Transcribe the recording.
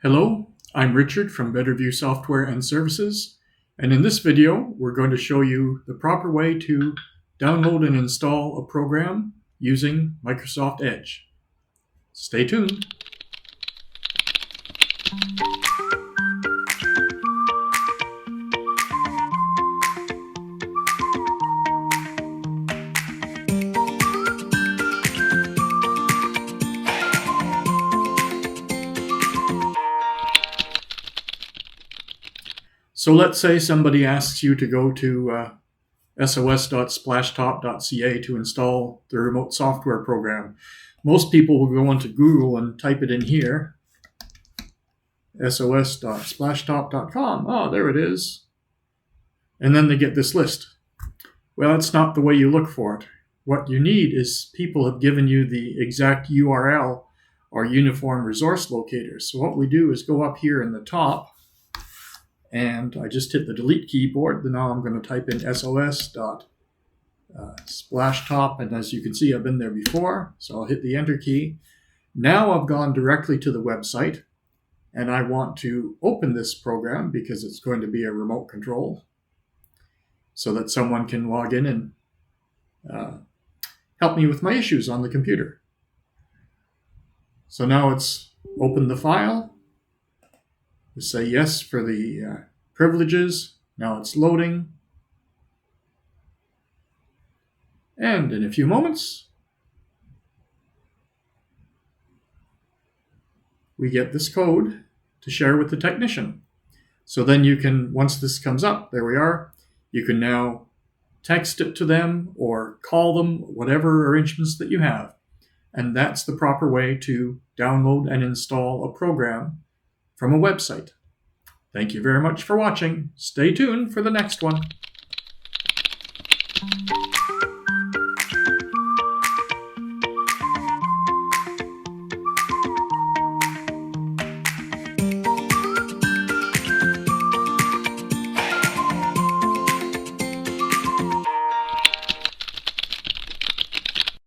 Hello, I'm Richard from Betterview Software and Services, and in this video we're going to show you the proper way to download and install a program using Microsoft Edge. Stay tuned. So let's say somebody asks you to go to sos.splashtop.ca to install the remote software program. Most people will go onto Google and type it in here, sos.splashtop.com. Oh, there it is. And then they get this list. Well, that's not the way you look for it. What you need is people have given you the exact URL or uniform resource locator. So what we do is go up here in the top, and I just hit the delete keyboard. Now I'm going to type in sos.splashtop, and as you can see, I've been there before, so I'll hit the enter key. Now I've gone directly to the website, and I want to open this program because it's going to be a remote control so that someone can log in and help me with my issues on the computer. So now it's opened the file. Just say yes for the privileges. Now it's loading. And in a few moments, we get this code to share with the technician. So then you can, once this comes up, there we are, you can now text it to them or call them, whatever arrangements that you have. And that's the proper way to download and install a program from a website. Thank you very much for watching. Stay tuned for the next one.